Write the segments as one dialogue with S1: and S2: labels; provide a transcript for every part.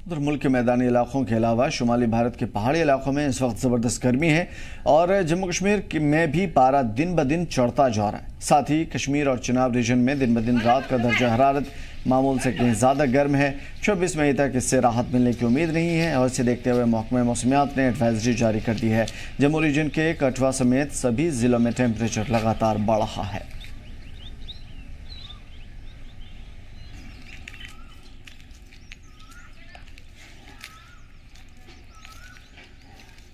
S1: उधर मुल्क के मैदानी इलाकों के अलावा शुमाली भारत के पहाड़ी इलाकों में इस वक्त ज़बरदस्त गर्मी है और जम्मू कश्मीर में भी पारा दिन ब दिन चढ़ता जा रहा है। साथ ही कश्मीर और चिनाब रीजन में दिन ब दिन रात का दर्जा हरारत मामूल से कहीं ज़्यादा गर्म है। 26 मई तक इससे राहत मिलने की उम्मीद नहीं है और इसे देखते हुए महकमा मौसमियात ने एडवाइजरी जारी कर दी है। जम्मू रीजन के कठुआ समेत सभी ज़िलों में टेम्परेचर लगातार बढ़ रहा है।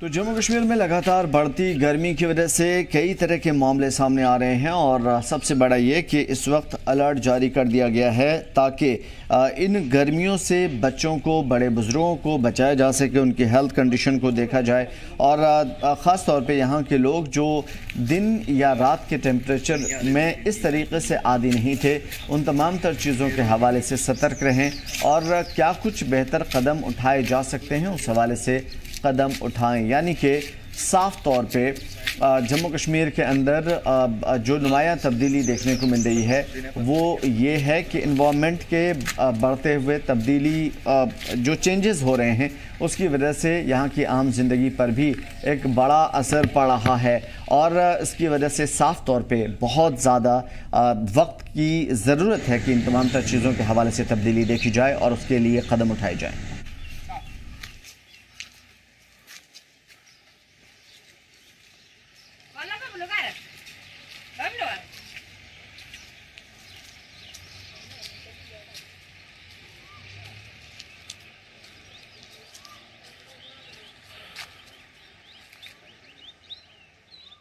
S1: तो जम्मू कश्मीर में लगातार बढ़ती गर्मी की वजह से कई तरह के मामले सामने आ रहे हैं और सबसे बड़ा ये कि इस वक्त अलर्ट जारी कर दिया गया है ताकि इन गर्मियों से बच्चों को, बड़े बुजुर्गों को बचाया जा सके, उनकी हेल्थ कंडीशन को देखा जाए और ख़ास तौर पे यहाँ के लोग जो दिन या रात के टेम्परेचर में इस तरीके से आदी नहीं थे, उन तमाम तर चीज़ों के हवाले से सतर्क रहें और क्या कुछ बेहतर कदम उठाए जा सकते हैं उस हवाले से कदम उठाएं। यानी कि साफ तौर पे जम्मू कश्मीर के अंदर जो नुमाया तब्दीली देखने को मिल रही है वो ये है कि इन्वायरमेंट के बढ़ते हुए तब्दीली जो चेंजेस हो रहे हैं उसकी वजह से यहाँ की आम जिंदगी पर भी एक बड़ा असर पड़ रहा है और इसकी वजह से साफ तौर पे बहुत ज़्यादा वक्त की ज़रूरत है कि इन तमाम तर चीज़ों के हवाले से तब्दीली देखी जाए और उसके लिए कदम उठाए जाएँ।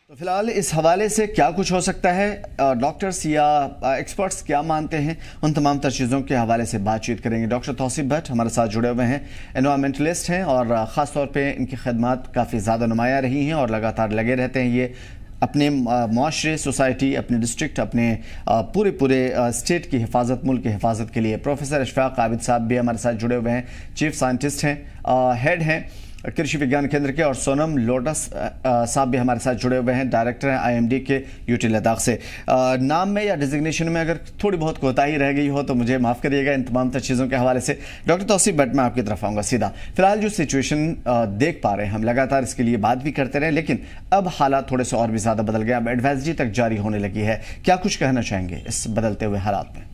S1: तो फिलहाल इस हवाले से क्या कुछ हो सकता है, डॉक्टर्स या एक्सपर्ट्स क्या मानते हैं, उन तमाम तर चीज़ों के हवाले से बातचीत करेंगे। डॉक्टर तौसीफ भट्ट हमारे साथ जुड़े हुए हैं, एनवायरमेंटलिस्ट हैं और ख़ास तौर पे इनकी खदमात काफ़ी ज़्यादा नुमाया रही हैं और लगातार लगे रहते हैं ये अपने माशरे, सोसाइटी, अपने डिस्ट्रिक्ट, अपने पूरे स्टेट की हिफाजत, मुल्क की हिफाजत के लिए। प्रोफेसर अशफाक आबिद साहब भी हमारे साथ जुड़े हुए हैं, चीफ साइंटिस्ट हैं, हेड हैं कृषि विज्ञान केंद्र के, और सोनम लोटस साहब भी हमारे साथ जुड़े हुए हैं, डायरेक्टर हैं आईएमडी के यूटी लद्दाख से। नाम में या डिजिग्नेशन में अगर थोड़ी बहुत कोताही रह गई हो तो मुझे माफ़ करिएगा इन तमाम तर चीज़ों के हवाले से। डॉक्टर तौसीफ भट्ट, मैं आपकी तरफ आऊँगा सीधा। फिलहाल जो सिचुएशन देख पा रहे हैं हम, लगातार इसके लिए बात भी करते रहे, लेकिन अब हालात थोड़े से और भी ज़्यादा बदल गए, अब एडवाइजरी तक जारी होने लगी है। क्या कुछ कहना चाहेंगे इस बदलते हुए हालात में?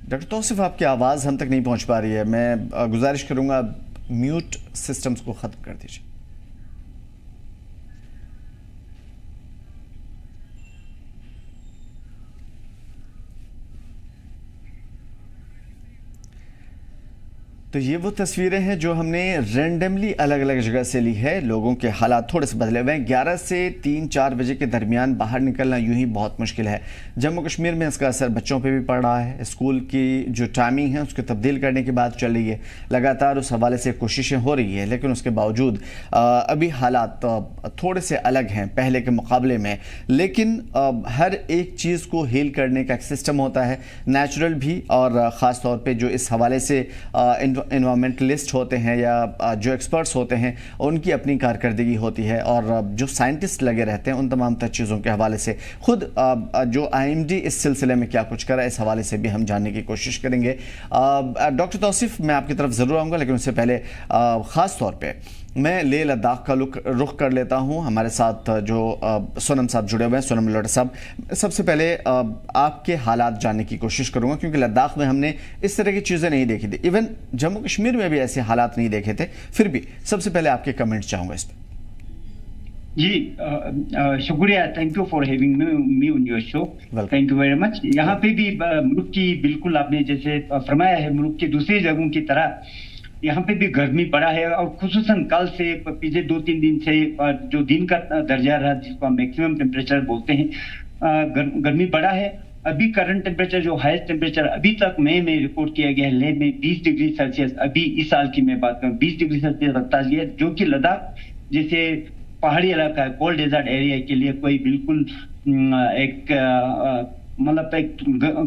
S1: डॉक्टर तौसीफ, आपकी आवाज़ हम तक नहीं पहुंच पा रही है, मैं गुजारिश करूंगा म्यूट सिस्टम्स को ख़त्म कर दीजिए। तो ये वो तस्वीरें हैं जो हमने रैंडमली अलग अलग जगह से ली है। लोगों के हालात थोड़े से बदले हुए हैं। 11 से 3-4 बजे के दरमियान बाहर निकलना यूं ही बहुत मुश्किल है। जम्मू कश्मीर में इसका असर बच्चों पे भी पड़ रहा है। स्कूल की जो टाइमिंग है उसको तब्दील करने की बात चल रही है, लगातार उस हवाले से कोशिशें हो रही है, लेकिन उसके बावजूद अभी हालात थोड़े से अलग हैं पहले के मुकाबले में। लेकिन हर एक चीज़ को हील करने का एक सिस्टम होता है, नेचुरल भी, और ख़ास तौर पर जो इस हवाले से एनवायरमेंटलिस्ट होते हैं या जो एक्सपर्ट्स होते हैं उनकी अपनी कारकर्दगी होती है, और जो साइंटिस्ट लगे रहते हैं उन तमाम तर चीज़ों के हवाले से। खुद जो आईएमडी इस सिलसिले में क्या कुछ करा, इस हवाले से भी हम जानने की कोशिश करेंगे। डॉक्टर तौसीफ, मैं आपकी तरफ ज़रूर आऊँगा, लेकिन उससे पहले ख़ास तौर पर मैं लेह लद्दाख का रुख कर लेता हूं। हमारे साथ जो सोनम साहब जुड़े हुए हैं, सोनम लोटा साहब, सबसे पहले आपके हालात जानने की कोशिश करूंगा, क्योंकि लद्दाख में हमने इस तरह की चीज़ें नहीं देखी थी, इवन जम्मू कश्मीर में भी ऐसे हालात नहीं देखे थे। फिर भी सबसे पहले आपके कमेंट्स चाहूँगा इस पर।
S2: जी शुक्रिया, thank you for having me on your show, thank you very much. यहाँ पे भी मुल्क की, बिल्कुल आपने जैसे फरमाया है, मुल्क की दूसरी जगहों की तरह यहाँ पे भी गर्मी बढ़ा है, और खुसूसन कल से पिछले 2-3 दिन से जो दिन का दर्जा रहा, जिसको हम मैक्सिमम टेम्परेचर बोलते हैं, गर्मी बढ़ा है। अभी करंट टेम्परेचर, जो हाईएस्ट टेम्परेचर अभी तक मई में रिकॉर्ड किया गया है लेह में 20 डिग्री सेल्सियस, अभी इस साल की मैं बात करूँ 20 डिग्री सेल्सियस रखता गया, जो कि लद्दाख जैसे पहाड़ी इलाका है, कोल्ड डेजर्ट एरिया के लिए कोई बिल्कुल एक मतलब एक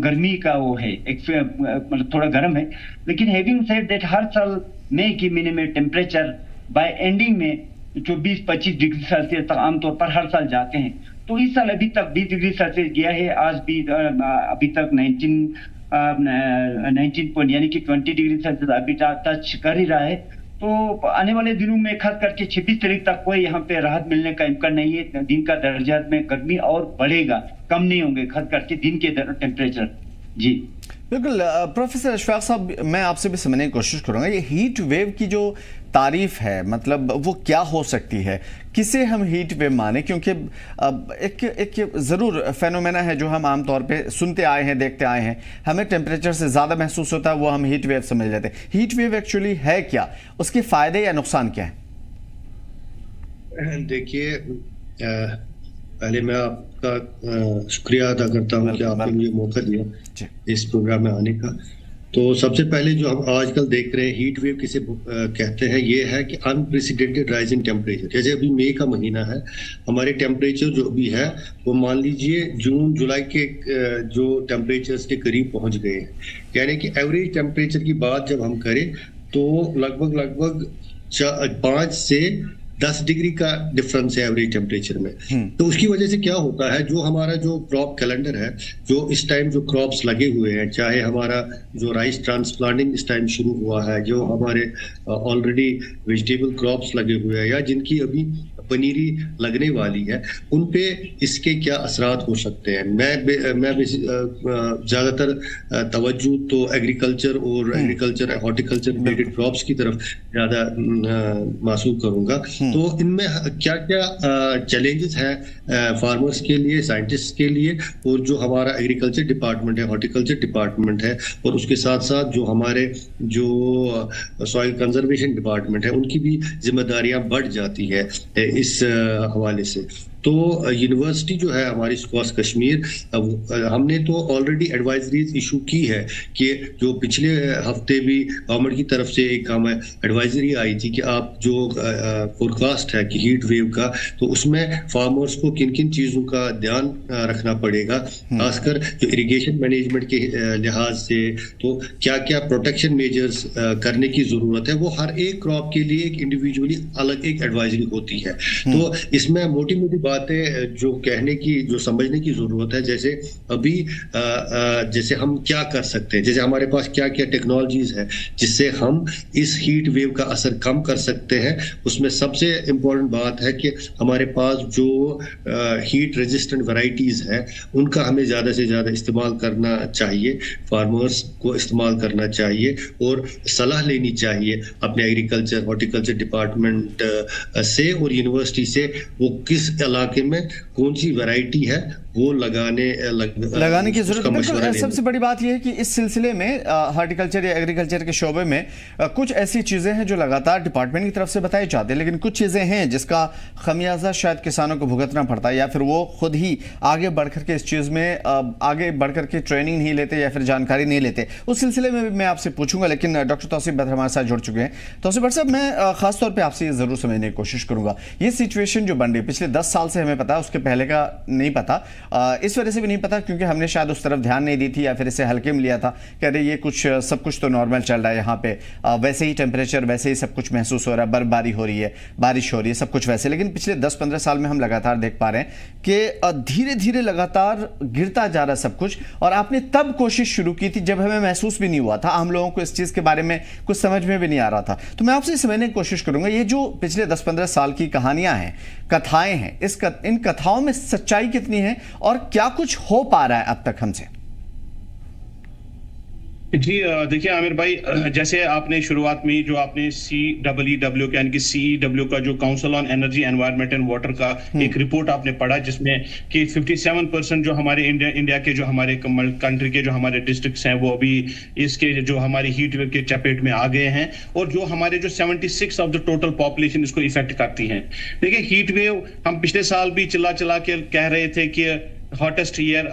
S2: गर्मी का वो है, एक मतलब थोड़ा गर्म है। लेकिन हैविंग सेड दैट, हर साल मई के महीने में टेम्परेचर बाय एंडिंग में 24-25 डिग्री सेल्सियस तक आमतौर पर हर साल जाते हैं। तो इस साल अभी तक 20 डिग्री सेल्सियस गया है। आज भी अभी तक 19 पॉइंट यानी कि 20 डिग्री सेल्सियस अभी टच कर ही रहा है। तो आने वाले दिनों में खास करके 26 तारीख तक कोई यहाँ पे राहत मिलने का इम्कान नहीं है। दिन का दर्जा में गर्मी और बढ़ेगा, कम नहीं होंगे खास करके दिन के टेम्परेचर। जी
S1: बिल्कुल। प्रोफेसर अशफाक साहब, मैं आपसे भी समझने की कोशिश करूंगा, ये हीट वेव की जो तारीफ है मतलब वो क्या हो सकती है, किसे हम हीट वेव माने? क्योंकि एक ज़रूर फेनोमेना है जो हम आमतौर पे सुनते आए हैं, देखते आए हैं, हमें टेम्परेचर से ज़्यादा महसूस होता है, वो हम हीट वेव समझ लेते हैं। हीट वेव एक्चुअली है क्या, उसके फ़ायदे या नुकसान क्या है?
S3: देखिए, पहले मैं आपका शुक्रिया अदा करता हूँ कि आपने मुझे मौका दिया इस प्रोग्राम में आने का। तो सबसे पहले जो हम आजकल देख रहे हैं हीट वेव किसे कहते हैं, ये है कि अनप्रेसिडेंटेड राइज इन टेम्परेचर। जैसे अभी मई का महीना है, हमारे टेम्परेचर जो भी है वो मान लीजिए जून जुलाई के जो टेम्परेचर्स के करीब पहुंच गए हैं। यानी कि एवरेज टेम्परेचर की बात जब हम करें तो लगभग 5 से 10 डिग्री का डिफरेंस है एवरेज टेम्परेचर में। तो उसकी वजह से क्या होता है, जो हमारा जो क्रॉप कैलेंडर है, जो इस टाइम जो क्रॉप्स लगे हुए हैं, चाहे हमारा जो राइस ट्रांसप्लांटिंग इस टाइम शुरू हुआ है, जो हमारे ऑलरेडी वेजिटेबल क्रॉप्स लगे हुए हैं या जिनकी अभी पनीरी लगने वाली है, उन पे इसके क्या असरात हो सकते हैं। मैं ज़्यादातर तवज्जो तो एग्रीकल्चर और एग्रीकल्चर हॉर्टिकल्चर रिलेटेड क्रॉप्स की तरफ ज़्यादा मासूब करूँगा। तो इनमें क्या क्या चैलेंजेस हैं फार्मर्स के लिए, साइंटिस्ट के लिए, और जो हमारा एग्रीकल्चर डिपार्टमेंट है, हॉर्टिकल्चर डिपार्टमेंट है, और उसके साथ साथ जो हमारे जो सॉइल कंजर्वेशन डिपार्टमेंट है, उनकी भी जिम्मेदारियां बढ़ जाती है इस हवाले से। तो यूनिवर्सिटी जो है हमारी स्कॉस कश्मीर, हमने तो ऑलरेडी एडवाइजरीज इशू की है कि जो पिछले हफ्ते भी गवर्नमेंट की तरफ से एक हमें एडवाइजरी आई थी कि आप जो फोरकास्ट है कि हीट वेव का, तो उसमें फार्मर्स को किन किन चीज़ों का ध्यान रखना पड़ेगा, खासकर जो इरिगेशन मैनेजमेंट के लिहाज से, तो क्या क्या प्रोटेक्शन मेजर्स करने की ज़रूरत है। वो हर एक क्रॉप के लिए एक इंडिविजुअली अलग एक एडवाइजरी होती है। तो इसमें मोटी मोटी बातें जो कहने की, जो समझने की जरूरत है। जैसे अभी जैसे हम क्या कर सकते हैं, जैसे हमारे पास क्या क्या टेक्नोलॉजीज है जिससे हम इस हीट वेव का असर कम कर सकते हैं। उसमें सबसे इम्पोर्टेंट बात है कि हमारे पास जो हीट रेजिस्टेंट वैरायटीज है उनका हमें ज़्यादा से ज़्यादा इस्तेमाल करना चाहिए, फार्मर्स को इस्तेमाल करना चाहिए और सलाह लेनी चाहिए अपने एग्रीकल्चर हॉर्टिकल्चर डिपार्टमेंट से और यूनिवर्सिटी से, वो किस इलाके में कौन सी वैरायटी है वो लगाने की जरूरत।
S1: सबसे बड़ी बात यह है कि इस सिलसिले में हॉर्टिकल्चर या एग्रीकल्चर के शोबे में कुछ ऐसी चीज़ें हैं जो लगातार डिपार्टमेंट की तरफ से बताई जाती है, लेकिन कुछ चीज़ें हैं जिसका खमियाजा शायद किसानों को भुगतना पड़ता है, या फिर वो खुद ही आगे बढ़ करके इस चीज़ में आगे बढ़ करके ट्रेनिंग नहीं लेते या फिर जानकारी नहीं लेते। उस सिलसिले में मैं आपसे पूछूंगा, लेकिन डॉक्टर तौसीफ बद्र हमारे साथ जुड़ चुके हैं। तौसीफ बद्र साहब, मैं खासतौर पर आपसे ये ज़रूर समझने की कोशिश करूँगा, ये सिचुएशन जो बन रही पिछले 10 साल से हमें पता है, उसके पहले का नहीं पता, इस वजह से भी नहीं पता क्योंकि हमने शायद उस तरफ ध्यान नहीं दी थी या फिर इसे हल्के में लिया था, कह रहे ये सब कुछ तो नॉर्मल चल रहा है यहाँ पे, वैसे ही टेम्परेचर, वैसे ही सब कुछ महसूस हो रहा है, बर्फबारी हो रही है, बारिश हो रही है, सब कुछ वैसे। लेकिन पिछले 10-15 साल में हम लगातार देख पा रहे हैं कि धीरे धीरे लगातार गिरता जा रहा है सब कुछ। और आपने तब कोशिश शुरू की थी जब हमें महसूस भी नहीं हुआ था, हम लोगों को इस चीज़ के बारे में कुछ समझ में भी नहीं आ रहा था। तो मैं आपसे समझने की कोशिश करूंगा, ये जो पिछले 10-15 साल की कहानियां हैं, कथाएं हैं, इन कथाओं में सच्चाई कितनी है और क्या कुछ हो पा रहा है अब तक हमसे?
S4: जी देखिए आमिर भाई, जैसे आपने शुरुआत में जो आपने CEW यानी कि CEW का जो council on energy environment and water का एक रिपोर्ट आपने पढ़ा, जिसमें कि 57% जो हमारे इंडिया के जो हमारे कंट्री के जो हमारे डिस्ट्रिक्ट्स हैं वो अभी इसके जो हमारी हीट वेव के चपेट में आ गए हैं, और जो हमारे जो 76 ऑफ द टोटल पॉपुलेशन इसको इफेक्ट करती हैं। देखिए हीट वेव हम पिछले साल भी चिल्ला के कह रहे थे कि hottest year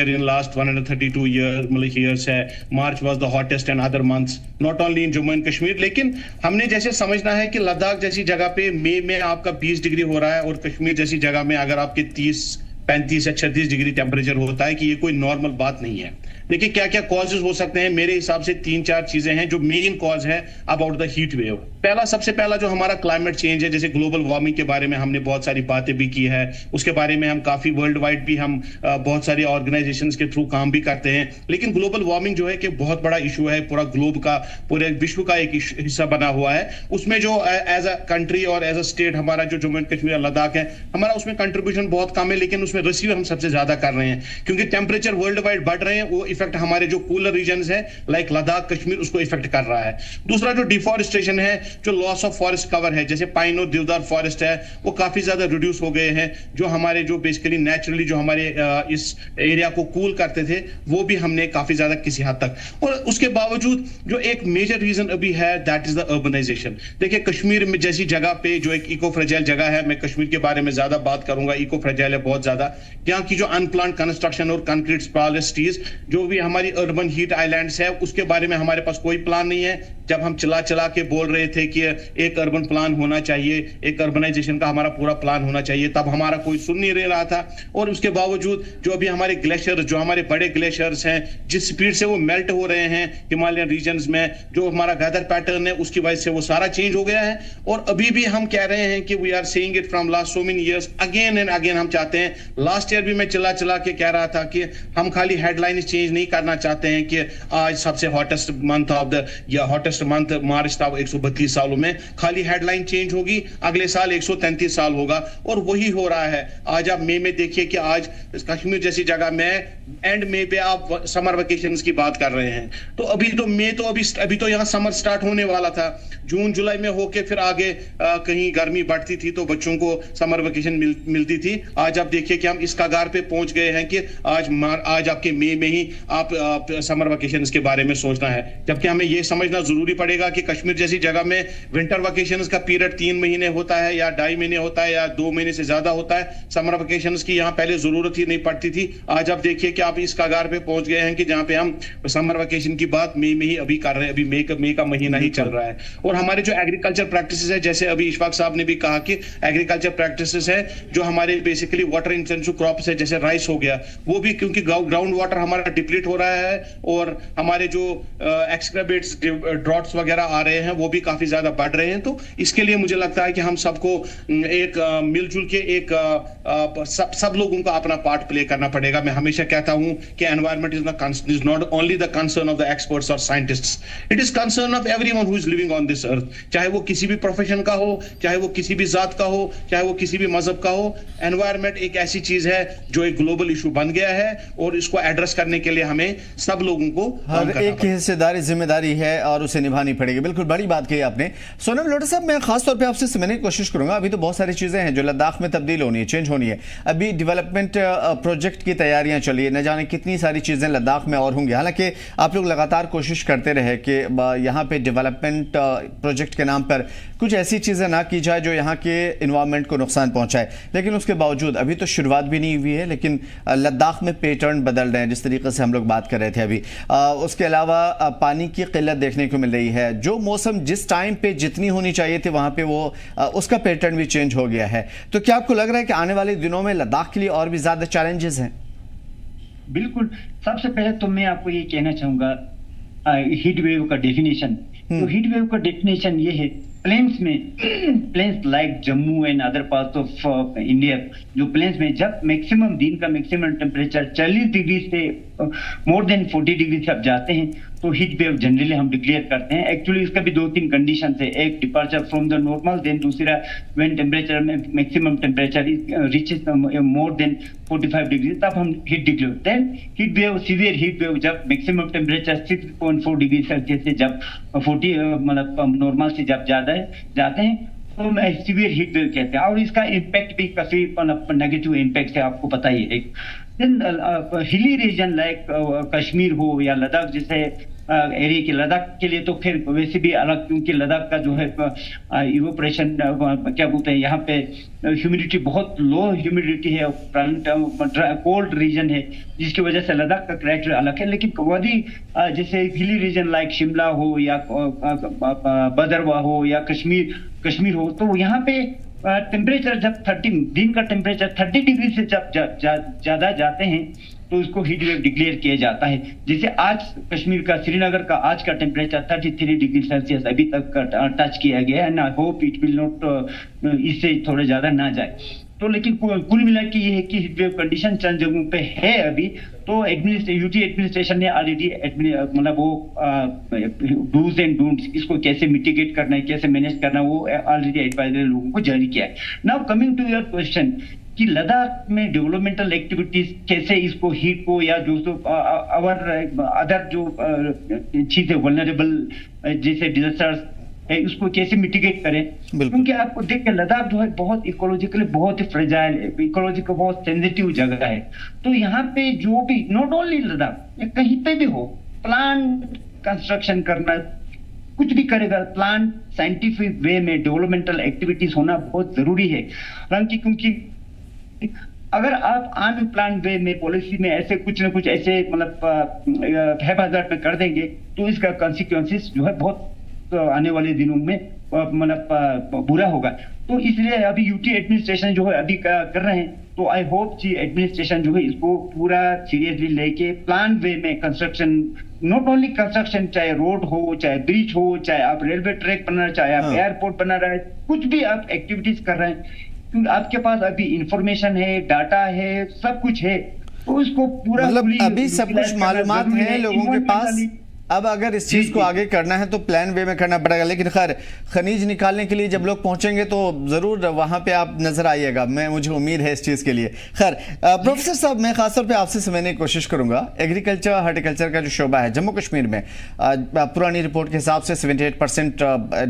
S4: in last 132 years है, March was the hottest and other months not only in Jammu and Kashmir। लेकिन हमने जैसे समझना है कि लद्दाख जैसी जगह पे मई में आपका 20 डिग्री हो रहा है और कश्मीर जैसी जगह में अगर आपके 30, 35 या 36 डिग्री टेम्परेचर होता है कि ये कोई नॉर्मल बात नहीं है। देखिए क्या क्या कॉजेज हो सकते हैं। मेरे हिसाब से 3-4 चीजें हैं जो मेन कॉज है अबाउट द हीट वेव। सबसे पहला जो हमारा क्लाइमेट चेंज है, जैसे ग्लोबल वार्मिंग के बारे में हमने बहुत सारी बातें भी की है, उसके बारे में हम काफी वर्ल्ड वाइड भी हम बहुत सारी ऑर्गेनाइजेशंस के थ्रू काम भी करते हैं। लेकिन ग्लोबल वार्मिंग जो है कि बहुत बड़ा इशू है, पूरा ग्लोब का, पूरे विश्व का एक हिस्सा बना हुआ है। उसमें जो एज अ कंट्री और एज अ स्टेट हमारा जो जम्मू एंड कश्मीर लद्दाख है, हमारा उसमें कंट्रीब्यूशन बहुत कम है, लेकिन उसमें रिसीव हम सबसे ज्यादा कर रहे हैं क्योंकि टेम्परेचर वर्ल्ड वाइड बढ़ रहे हैं। वो इफेक्ट हमारे जो कूलर रीजन है लाइक लद्दाख, कश्मीर, उसको इफेक्ट कर रहा है। दूसरा जो डिफॉरेस्टेशन है, जो लॉस ऑफ फॉरेस्ट कवर है, जैसे पाइन और देवदार फॉरेस्ट है, वो काफी ज्यादा रिड्यूस हो गए हैं। जो हमारे जो बेसिकली नेचुरली जो हमारे इस एरिया को कूल करते थे, वो भी हमने काफी ज्यादा किसी हद तक। और उसके बावजूद जो एक मेजर रीजन अभी है दैट इज द अर्बनाइजेशन। देखिए कश्मीर में जैसी जगह पे जो एक इको फ्रेजाइल जगह है, मैं कश्मीर के बारे में ज्यादा बात करूंगा, इको फ्रेजाइल है बहुत ज्यादा। यहाँ की जो अनप्लान कंस्ट्रक्शन और कंक्रीट स्पॉल सिटीज, जो भी हमारी अर्बन हीट आइलैंड्स है, उसके बारे में हमारे पास कोई प्लान नहीं है। जब हम चला के बोल रहे थे कि एक अर्बन प्लान होना चाहिए, एक अर्बनाइजेशन का हमारा पूरा प्लान होना चाहिए, तब हमारा कोई सुन नहीं रहा था। और उसके बावजूद जो अभी हमारे ग्लेशियर, जो हमारे बड़े ग्लेशियर्स हैं, जिस स्पीड से वो मेल्ट हो रहे हैं हिमालयन रीजन्स में, जो हमारा वेदर पैटर्न है उसकी वजह से वो सारा चेंज हो गया है। और अभी भी हम कह रहे हैं कि we are saying it from last so many years, again and again हम चाहते हैं। लास्ट ईयर भी मैं चला के कह रहा था कि हम खाली हेडलाइन चेंज नहीं करना चाहते हैं कि आज सबसे हॉटेस्ट मंथ ऑफ द या हॉटेस्ट मंथ मार्च था 132 सालों में, खाली हेडलाइन चेंज होगी, अगले साल 133 साल होगा। और वही हो रहा है। आज आप मई में देखिए कि आज कश्मीर जैसी जगह में एंड मई पे आप समर वेकेशंस की बात कर रहे हैं, तो अभी तो मई तो अभी तो यहाँ समर स्टार्ट होने वाला था। जून जुलाई में होके फिर आगे कहीं गर्मी बढ़ती थी तो बच्चों को समर वेकेशन मिलती थी। आज आप देखिए कि हम इस कगार पे पहुंच गए हैं कि आज आपके मई में ही आप समर वेकेशंस के बारे में सोचना है, जबकि हमें यह समझना जरूरी पड़ेगा कि कश्मीर जैसी जगह में विंटर वेकेशंस का पीरियड 3 महीने होता है या 2.5 महीने होता है या 2 महीने से ज्यादा होता है। समर वेकेशंस की यहाँ पहले जरूरत ही नहीं पड़ती थी। आज आप देखिए कि आप इस कगार पे पहुंच गए हैं कि जहां पे हम समर वेकेशन की बात मई में ही अभी कर रहे हैं। अभी मई का महीना ही चल रहा है। और हमारे जो एग्रीकल्चर प्रैक्टिसेस है, जैसे अभी इशफाक साहब ने भी कहा कि एग्रीकल्चर प्रैक्टिसेस है जो हमारे बेसिकली वाटर इंटेंसिव क्रॉप्स है, जैसे राइस हो गया, वो भी क्योंकि ग्राउंड वाटर हमारा डिप्लीट हो रहा है और हमारे जो एक्सक्रेबेट्स ड्रॉट्स वगैरह आ रहे हैं वो भी काफी ज्यादा बढ़ रहे हैं। तो इसके लिए मुझे लगता है कि हम सबको एक मिलजुल के एक सब लोगों को अपना पार्ट प्ले करना पड़ेगा। मैं हमेशा कहता हूं कि environment is not only the concern of the experts और scientists, it is concern of everyone who is living on this earth, चाहे वो किसी भी प्रोफेशन का हो, चाहे वो किसी भी जात का हो, चाहे वो किसी भी मजहब का हो। एनवायरनमेंट एक ऐसी चीज है जो एक ग्लोबल इशू बन गया है और इसको एड्रेस करने के लिए हमें सब लोगों को
S1: हर एक की हिस्सेदारी, जिम्मेदारी है और उसे निभानी पड़ेगी। बिल्कुल बड़ी बात कही आपने। सोनम लोटा साहब, मैं खास तौर पे आपसे समझने की कोशिश करूंगा। अभी तो बहुत सारी चीजें हैं जो लद्दाख में तब्दील होनी है, चेंज होनी है। अभी डेवलपमेंट प्रोजेक्ट की तैयारियां चली है, न जाने कितनी सारी चीजें लद्दाख में और होंगी। हालांकि आप लोग लगातार कोशिश करते रहे कि यहाँ पे डेवलपमेंट प्रोजेक्ट के नाम पर कुछ ऐसी चीजें ना की जाए जो यहाँ के इन्वायरमेंट को नुकसान पहुंचाए, लेकिन उसके बावजूद अभी तो शुरुआत भी नहीं हुई है, लेकिन लद्दाख में पैटर्न बदल रहे हैं जिस तरीके से हम लोग बात कर रहे थे अभी। उसके अलावा पानी की किल्लत देखने को मिल रही है। जो मौसम जिस टाइम पे जितनी होनी चाहिए थी वहां पे वो उसका पैटर्न भी चेंज हो गया है। तो क्या आपको लग रहा है कि आने वाले दिनों में लद्दाख के लिए और भी ज्यादा चैलेंजेस हैं?
S2: बिल्कुल। सबसे पहले तो मैं आपको ये कहना चाहूंगा हीट वेव का डेफिनेशन। तो हीट वेव का डेफिनेशन ये है, प्लेन्स में, plains like Jammu and other parts of India, जो प्लेन्स में जब मैक्सिमम दिन का मैक्सिमम टेम्परेचर 40 डिग्री से मोर देन 40 डिग्री से आप जाते हैं तो हीट वेव जनरली हम डिक्लेयर करते हैं। एक्चुअली इसका भी 2-3 कंडीशन है। एक, departure from the normal, then दूसरा व्हेन टेम्परेचर में maximum temperature reaches more than 45 degree, तब हम heat declare. Then heat wave, severe heat wave, जब मैक्सिमम टेम्परेचर 6.4 डिग्री सेल्सियस से जब 40 मतलब नॉर्मल से जब ज्यादा जाते हैं तो सीवियर हीट वेव कहते हैं। और इसका इम्पैक्ट भी काफी नेगेटिव इम्पैक्ट है, आपको पता ही है। हिली रीजन लाइक कश्मीर हो या लद्दाख जैसे एरिया के, लद्दाख के लिए तो फिर वैसे भी अलग, क्योंकि लद्दाख का जो है इवोपरेशन क्या बोलते हैं, यहाँ पे ह्यूमिडिटी बहुत लो ह्यूमिडिटी है, कोल्ड रीजन है, जिसकी वजह से लद्दाख का कैरेक्टर अलग है। लेकिन वही जैसे हिली रीजन लाइक शिमला हो या भदरवा हो या कश्मीर हो, तो यहाँ पे टेम्परेचर जब दिन का टेम्परेचर 30 डिग्री से जब ज्यादा जाते हैं तो इसको हीट वेव डिक्लेयर किया जाता है। जैसे आज कश्मीर का, श्रीनगर का आज का टेम्परेचर 33 डिग्री सेल्सियस अभी तक टच किया गया है, and I hope it will not इससे थोड़ा ज्यादा ना जाए। तो लेकिन कुल मिला के ये है कि हीट वेव कंडीशन चंद जगहों पे है अभी। तो यूटी एडमिनिस्ट्रेशन ने ऑलरेडी मतलब वो डूज एंड डोंट्स, इसको कैसे मिटिगेट करना है, कैसे मैनेज करना है, वो ऑलरेडी एडवाइजरी लोगों को जारी किया है। Now coming to your question कि लद्दाख में डेवलपमेंटल एक्टिविटीज कैसे इसको हीट को या जो अदर जो चीजें वल्नरेबल जैसे डिजास्टर्स है उसको कैसे मिटिगेट करें, क्योंकि आपको देख के लद्दाख जो है बहुत इकोलॉजिकली बहुत ही फ्रेजाइल है, इकोलॉजिकल बहुत सेंसिटिव जगह है। तो यहाँ पे जो भी नॉट ओनली लद्दाख, कहीं पे भी हो, प्लांट कंस्ट्रक्शन करना, कुछ भी करेगा प्लान साइंटिफिक वे में डेवलपमेंटल एक्टिविटीज होना बहुत जरूरी है। हालांकि क्योंकि अगर आप आन प्लान वे में पॉलिसी में ऐसे कुछ ना कुछ ऐसे मतलब हैबाजार्ड में कर देंगे तो इसका कॉन्सिक्वेंसेस जो है बहुत आने वाले दिनों में मतलब बुरा होगा। तो इसलिए अभी यूटी एडमिनिस्ट्रेशन जो है अभी कर रहे हैं, तो आई होप जी एडमिनिस्ट्रेशन जो है इसको पूरा सीरियसली लेके प्लान वे में कंस्ट्रक्शन, नॉट ओनली कंस्ट्रक्शन, चाहे रोड हो, चाहे ब्रिज हो, चाहे आप रेलवे ट्रैक बना रहे, चाहे आप एयरपोर्ट बना रहे, कुछ भी आप एक्टिविटीज कर रहे हैं, क्योंकि आपके पास अभी इंफॉर्मेशन है, डाटा है, सब कुछ है, तो इसको पूरा
S1: मतलब अभी सब कुछ मालूमात है लोगों के पास। अब अगर इस चीज को आगे करना है तो प्लान वे में करना पड़ेगा। लेकिन खैर खनिज निकालने के लिए जब लोग पहुंचेंगे तो जरूर वहां पे आप नजर आइएगा, मुझे उम्मीद है इस चीज के लिए। खैर प्रोफेसर साहब, मैं खासतौर पे आपसे समझने की कोशिश करूंगा, एग्रीकल्चर हॉर्टिकल्चर का जो शोबा है जम्मू कश्मीर में, पुरानी रिपोर्ट के हिसाब से 78%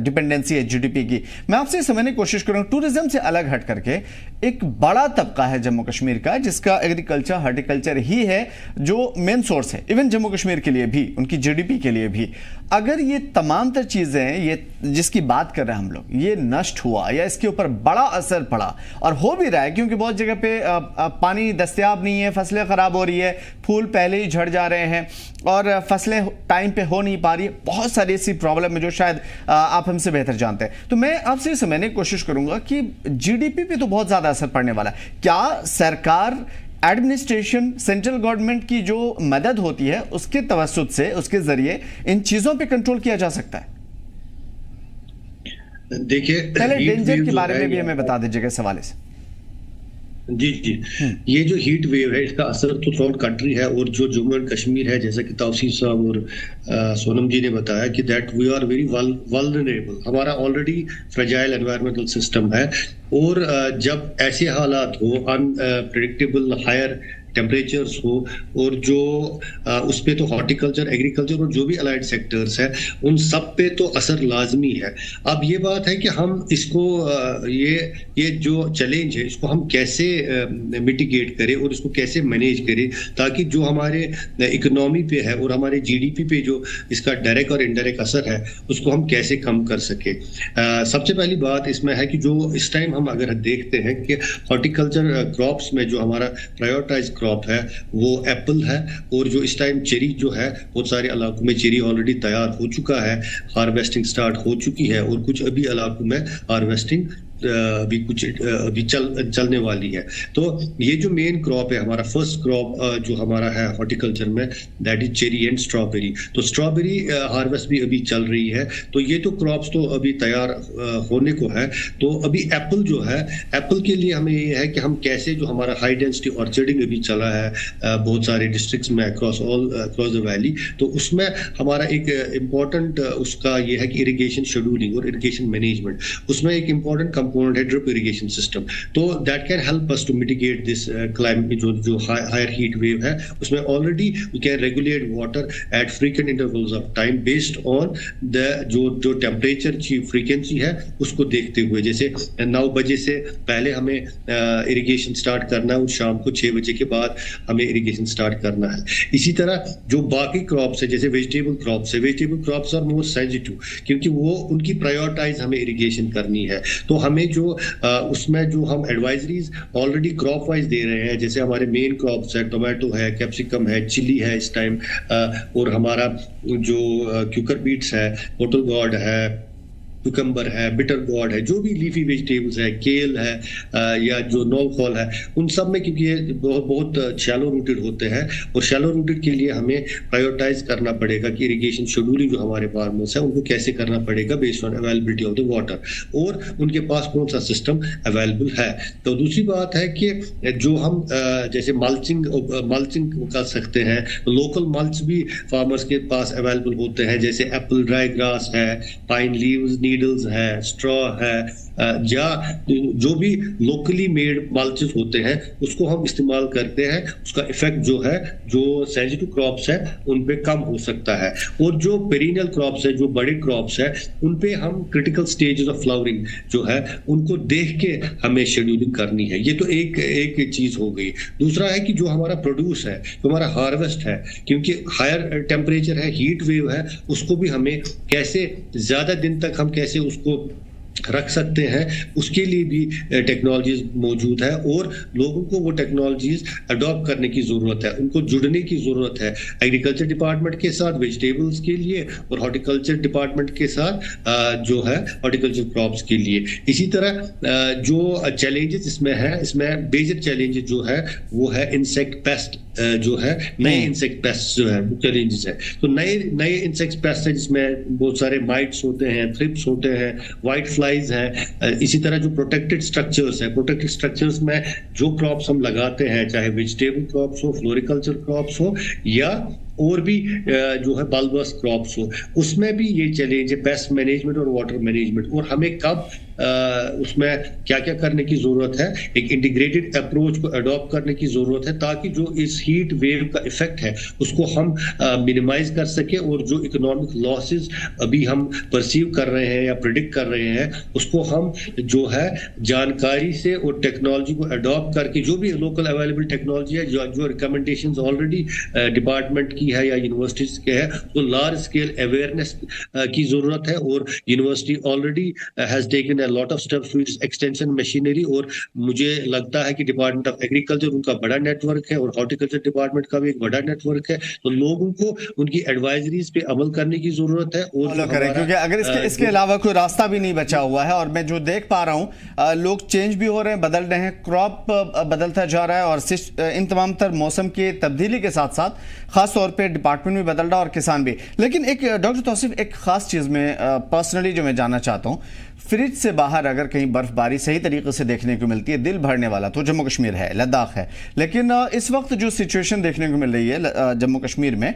S1: डिपेंडेंसी है जीडीपी की। मैं आपसे समझने की कोशिश करूंगा, टूरिज्म से अलग हट करके एक बड़ा तबका है जम्मू कश्मीर का जिसका एग्रीकल्चर हॉर्टिकल्चर ही है जो मेन सोर्स है, इवन जम्मू कश्मीर के लिए भी, उनकी जीडीपी के लिए भी। अगर ये तमाम तर चीजें, ये जिसकी बात कर रहे हैं हम लोग, ये नष्ट हुआ या इसके ऊपर बड़ा असर पड़ा, और हो भी रहा है क्योंकि बहुत जगह पे पानी दस्तयाब नहीं है, फसलें खराब हो रही है, फूल पहले ही झड़ जा रहे हैं और फसलें टाइम पे हो नहीं पा रही है, बहुत सारी ऐसी प्रॉब्लम है जो शायद आप हमसे बेहतर जानते हैं। तो मैं आपसे समझने की कोशिश करूंगा कि जीडीपी पे तो बहुत ज्यादा असर पड़ने वाला है। क्या सरकार, एडमिनिस्ट्रेशन, सेंट्रल गवर्नमेंट की जो मदद होती है उसके तवस्सुत से, उसके जरिए इन चीजों पे कंट्रोल किया जा सकता है?
S3: देखिए,
S1: पहले डेंजर के बारे में भी हमें बता दीजिएगा इस हवाले से।
S3: जी जी, ये जो हीट वेव है इसका असर तो थ्रू आउट कंट्री है, और जो जम्मू एंड कश्मीर है, जैसा कि तौसीफ साहब और सोनम जी ने बताया कि that we are very vulnerable, हमारा ऑलरेडी फ्रेजाइल एनवायरमेंटल सिस्टम है, और जब ऐसे हालात हो, अनप्रेडिक्टेबल हायर टेम्परेचर्स हो, और जो उस पे तो हॉर्टिकल्चर, एग्रीकल्चर और जो भी अलाइड सेक्टर्स है उन सब पे तो असर लाजमी है। अब ये बात है कि हम इसको ये जो चैलेंज है इसको हम कैसे मिटिगेट करें और इसको कैसे मैनेज करें, ताकि जो हमारे इकोनॉमी पे है और हमारे जीडीपी पे जो इसका डायरेक्ट और इनडायरेक्ट असर है उसको हम कैसे कम कर सके। सबसे पहली बात इसमें है कि जो इस टाइम हम अगर देखते हैं कि हॉर्टिकल्चर क्रॉप्स में जो हमारा प्रायोरिटाइज क्रॉप है वो एप्पल है, और जो इस टाइम चेरी जो है, बहुत सारे इलाकों में चेरी ऑलरेडी तैयार हो चुका है, हार्वेस्टिंग स्टार्ट हो चुकी है, और कुछ अभी इलाकों में हार्वेस्टिंग अभी कुछ अभी चलने वाली है। तो ये जो मेन क्रॉप है, हमारा फर्स्ट क्रॉप जो हमारा है हॉर्टिकल्चर में, that is cherry and strawberry. तो स्ट्रॉबेरी हार्वेस्ट भी अभी चल रही है, तो ये तो क्रॉप्स तो अभी तैयार होने को है। तो अभी एप्पल जो है, एप्पल के लिए हमें ये है कि हम कैसे, जो हमारा हाई डेंसिटी ऑर्चर्डिंग अभी चला है बहुत सारे डिस्ट्रिक्ट्स में अक्रॉस द वैली, तो उसमें हमारा एक इम्पॉर्टेंट उसका ये है कि इरिगेशन शेड्यूलिंग और इरिगेशन मैनेजमेंट, उसमें एक इम्पॉर्टेंट component है drip irrigation system, तो that can help us to mitigate this climate, जो higher heat wave है, उसमें already we can regulate water at frequent intervals of time based on the जो temperature की frequency है उसको देखते हुए। जैसे 9 बजे से पहले हमें irrigation start करना है और शाम को 6 बजे के बाद हमें irrigation start करना है। इसी तरह जो बाकी क्रॉप्स है, जैसे वेजिटेबल क्रॉप्स है, vegetable crops are more sensitive क्योंकि वो उनकी प्रायोरिटाइज हमें इरिगेशन करनी है। तो हमें जो उसमें जो हम एडवाइजरीज ऑलरेडी क्रॉप वाइज दे रहे हैं, जैसे हमारे मेन क्रॉप्स है, टोमेटो है, कैप्सिकम है, चिली है इस टाइम, और हमारा जो क्यूकर बीट्स है, बोटल गॉर्ड है, कुकम्बर है, बिटर गॉर्ड है, जो भी लीफी वेजिटेबल्स है, केल है या जो नौखोल है, उन सब में क्योंकि ये बहुत शैलो रूटेड होते हैं और शैलो रूटेड के लिए हमें प्रायोरिटाइज करना पड़ेगा कि इरिगेशन शेड्यूलिंग जो हमारे फार्मर्स है उनको कैसे करना पड़ेगा based on availability of the water और उनके पास कौन सा सिस्टम अवेलेबल है। तो दूसरी बात है कि जो हम जैसे मल्चिंग कर सकते हैं, लोकल मल्च भी फार्मर्स के पास अवेलेबल होते हैं, जैसे एप्पल ड्राई ग्रास है, पाइन लीव्स नीडल्स है, स्ट्रॉ है, या जो भी लोकली मेड मल्चेस होते हैं उसको हम इस्तेमाल करते हैं, उसका इफेक्ट जो है जो सेंसिटिव क्रॉप्स है उन पे कम हो सकता है। और जो पेरिनियल क्रॉप्स है, जो बड़े क्रॉप्स है, उन पे हम क्रिटिकल स्टेजेस ऑफ फ्लावरिंग जो है उनको देख के हमें शेड्यूलिंग करनी है। ये तो एक चीज हो गई। दूसरा है कि जो हमारा प्रोड्यूस है, जो हमारा हार्वेस्ट है, क्योंकि हायर टेम्परेचर है, हीट वेव है, उसको भी हमें कैसे ज्यादा दिन तक हम कैसे उसको रख सकते हैं, उसके लिए भी टेक्नोलॉजीज मौजूद है और लोगों को वो टेक्नोलॉजीज अडॉप्ट करने की जरूरत है, उनको जुड़ने की जरूरत है एग्रीकल्चर डिपार्टमेंट के साथ वेजिटेबल्स के लिए और हॉर्टिकल्चर डिपार्टमेंट के साथ जो है हॉर्टिकल्चर क्रॉप्स के लिए। इसी तरह जो चैलेंजेस इसमें है, इसमें बेसिक चैलेंजेस जो है वो है इंसेक्ट पेस्ट जो है, नए इंसेक्ट पेस्ट जो है चैलेंजेस है। तो नए इंसेक्ट पेस्ट है जिसमें बहुत सारे माइट्स होते हैं, थ्रिप्स होते हैं, व्हाइट फ्लाइज है। इसी तरह जो प्रोटेक्टेड स्ट्रक्चर्स है, प्रोटेक्टेड स्ट्रक्चर्स में जो क्रॉप्स हम लगाते हैं, चाहे वेजिटेबल क्रॉप्स हो, फ्लोरिकल्चर क्रॉप्स हो या और भी जो है बल्बस क्रॉप्स हो, उसमें भी ये चैलेंज है पेस्ट मैनेजमेंट और वाटर मैनेजमेंट। और हमें कब उसमें क्या क्या करने की जरूरत है, एक इंटीग्रेटेड अप्रोच को अडॉप्ट करने की जरूरत है ताकि जो इस हीट वेव का इफेक्ट है उसको हम मिनिमाइज कर सके और जो इकोनॉमिक लॉसेस अभी हम परसीव कर रहे हैं या प्रिडिक्ट कर रहे हैं उसको हम जो है जानकारी से और टेक्नोलॉजी को अडॉप्ट करके जो भी लोकल अवेलेबल टेक्नोलॉजी है, जो रिकमेंडेशंस ऑलरेडी डिपार्टमेंट की है या यूनिवर्सिटीज के है, तो लार्ज स्केल अवेयरनेस की जरूरत है। और university already has taken a lot of steps to its extension machinery और मुझे लगता है कि डिपार्टमेंट ऑफ एग्रीकल्चर उनका बड़ा नेटवर्क है और हॉर्टिकल्चर डिपार्टमेंट का भी एक बड़ा नेटवर्क है। तो लोगों को उनकी एडवाइजरीज पे अमल करने की जरूरत है और
S1: क्योंकि अगर इसके अलावा कोई रास्ता भी नहीं बचा हुआ है। और मैं जो देख पा रहा हूँ लोग चेंज भी हो रहे हैं, बदल रहे हैं, क्रॉप बदलता जा रहा है और इन तमाम तर मौसम की तब्दीली के साथ साथ खास तौर पे डिपार्टमेंट भी बदल रहा है और किसान भी। लेकिन एक डॉक्टर तौसीफ, एक खास चीज में पर्सनली जो मैं जानना चाहता हूँ, फ्रिज से बाहर अगर कहीं बर्फबारी सही तरीके से देखने को मिलती है, दिल भरने वाला तो जम्मू कश्मीर है, लद्दाख है, लेकिन इस वक्त जो सिचुएशन देखने को मिल रही है जम्मू कश्मीर में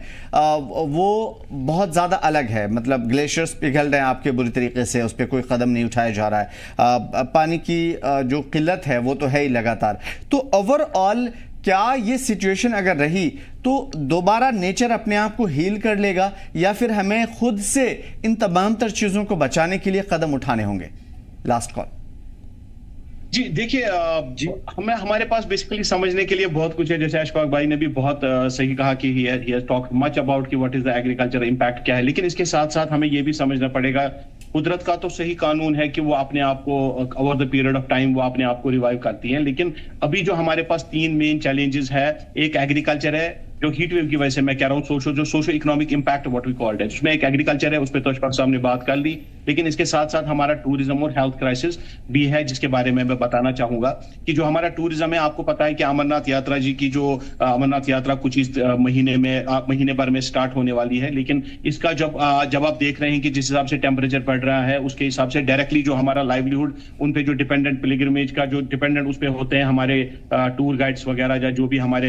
S1: वो बहुत ज़्यादा अलग है। मतलब ग्लेशियर्स पिघल रहे हैं आपके बुरी तरीके से, उस पर कोई कदम नहीं उठाया जा रहा है, पानी की जो किल्लत है वो तो है ही लगातार। तो ओवरऑल क्या ये सिचुएशन अगर रही तो दोबारा नेचर अपने आप को हील कर लेगा या फिर हमें खुद से इन तमाम तर चीजों को बचाने के लिए कदम उठाने होंगे? लास्ट कॉल
S4: जी। देखिए हमारे पास बेसिकली समझने के लिए बहुत कुछ है। जैसे अशफाक भाई ने भी बहुत सही कहा कि he has talked much about कि what is the agriculture impact क्या है, लेकिन इसके साथ साथ हमें ये भी समझना पड़ेगा कुदरत का तो सही कानून है कि वो अपने आप को over the period of time वो अपने आप को रिवाइव करती है। लेकिन अभी जो हमारे पास 3 मेन चैलेंजेस है, एक एग्रीकल्चर है जो हीट वेव की वजह से मैं कह रहा हूँ socio economic impact what we called है, उसमें एक एग्रीकल्चर है, उस पर तो अशफाक साहब ने बात कर ली, लेकिन इसके साथ साथ हमारा टूरिज्म और हेल्थ क्राइसिस भी है जिसके बारे में मैं बताना चाहूंगा कि जो हमारा टूरिज्म है, आपको पता है कि अमरनाथ यात्रा जी की जो अमरनाथ यात्रा कुछ इस महीने भर में स्टार्ट होने वाली है। लेकिन इसका जब आप देख रहे हैं कि जिस हिसाब से टेम्परेचर बढ़ रहा है उसके हिसाब से डायरेक्टली जो हमारा लाइवलीहुड उन पे जो डिपेंडेंट पिलग्रिमेज का जो डिपेंडेंट उस पे होते हैं हमारे टूर गाइड्स वगैरह या जो भी हमारे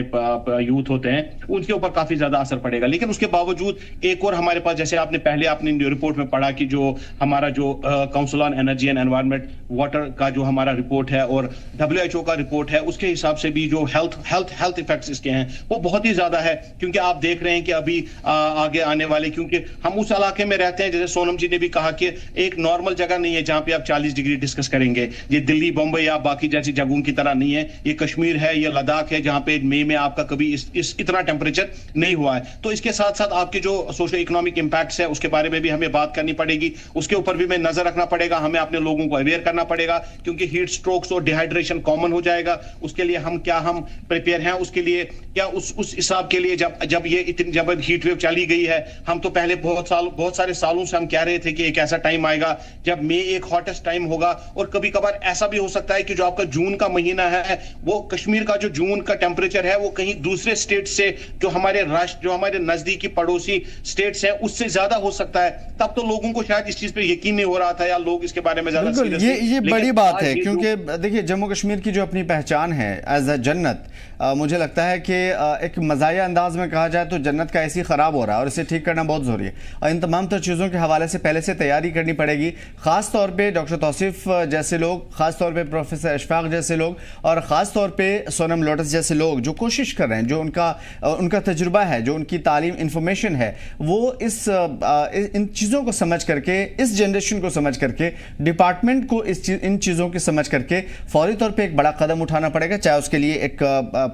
S4: यूथ होते हैं उनके ऊपर काफी ज्यादा असर पड़ेगा। लेकिन उसके बावजूद एक और हमारे पास, जैसे आपने रिपोर्ट में पढ़ा कि जो हमारा जो council on energy and environment water का जो हमारा रिपोर्ट है और WHO का रिपोर्ट है, उसके हिसाब से भी जो हेल्थ इफेक्ट्स इसके हैं वो बहुत ही ज्यादा है। क्योंकि आप देख रहे हैं कि अभी आगे आने वाले, क्योंकि हम उस इलाके में रहते हैं, जैसे सोनम जी ने भी कहा कि एक नॉर्मल जगह नहीं है जहां पे आप 40 डिग्री डिस्कस करेंगे। ये दिल्ली, बॉम्बे या बाकी जैसी जगहों की तरह नहीं है, ये कश्मीर है, ये लद्दाख है जहां पे मई में आपका कभी इस इतना टेम्परेचर नहीं हुआ है। तो इसके साथ साथ आपके जो सोशल इकोनॉमिक इंपैक्ट्स है उसके बारे में भी हमें बात करनी पड़ेगी, उसके ऊपर भी हमें नजर रखना पड़ेगा, हमें अपने लोगों को अवेयर करना पड़ेगा, क्योंकि हीट स्ट्रोक्स और डिहाइड्रेशन कॉमन हो जाएगा। उसके लिए हम प्रिपेयर हैं, उसके लिए क्या उस हिसाब के लिए जब हीट वेव चली गई है, हम तो पहले बहुत सारे सालों से हम कह रहे थे कि एक ऐसा टाइम आएगा जब मई एक हॉटेस्ट टाइम होगा, और कभी कभार ऐसा भी हो सकता है कि जो आपका जून का महीना है, वो कश्मीर का जो जून का टेम्परेचर है वो कहीं दूसरे स्टेट से जो हमारे नजदीकी पड़ोसी स्टेट्स हैं उससे ज्यादा हो सकता है। तब तो लोगों को शायद इस चीज पे यकीन नहीं हो रहा था, या लोग इसके बारे में ज्यादा सीरियस
S1: ये बड़ी बात है, क्योंकि देखिए जम्मू कश्मीर की जो अपनी पहचान है एज अ जन्नत, मुझे लगता है कि एक मजाया अंदाज में कहा जाए तो जन्नत का ऐसी खराब हो रहा है और इसे ठीक करना बहुत जरूरी है, और इन तमाम तर चीज़ों के हवाले से पहले से तैयारी करनी पड़ेगी। खास तौर पे डॉक्टर तौसीफ जैसे लोग, खास तौर पे प्रोफेसर अशफाक जैसे लोग, और ख़ास तौर पे सोनम लोटस जैसे लोग जो कोशिश कर रहे हैं, जो उनका तजुर्बा है, जो उनकी तालीम इंफॉर्मेशन है, वो इन चीज़ों को समझ करके, इस जनरेशन को समझ करके, डिपार्टमेंट को इन चीज़ों की समझ करके फौरी तौर पे एक बड़ा कदम उठाना पड़ेगा, चाहे उसके लिए एक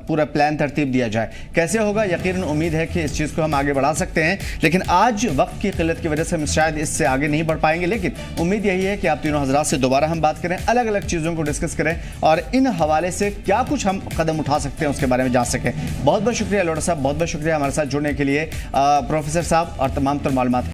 S1: पूरा प्लान तरतीब दिया जाए। कैसे होगा, यकीनन उम्मीद है कि इस चीज़ को हम आगे बढ़ा सकते हैं, लेकिन आज वक्त की किल्लत की वजह से हम शायद इससे आगे नहीं बढ़ पाएंगे। लेकिन उम्मीद यही है कि आप तीनों हजरात से दोबारा हम बात करें, अलग अलग चीज़ों को डिस्कस करें और इन हवाले से क्या कुछ हम कदम उठा सकते हैं उसके बारे में जान सकें। बहुत बहुत शुक्रिया लोटा साहब, बहुत बहुत शुक्रिया हमारे साथ जुड़ने के लिए, प्रोफेसर साहब, और तमाम तर मालूमात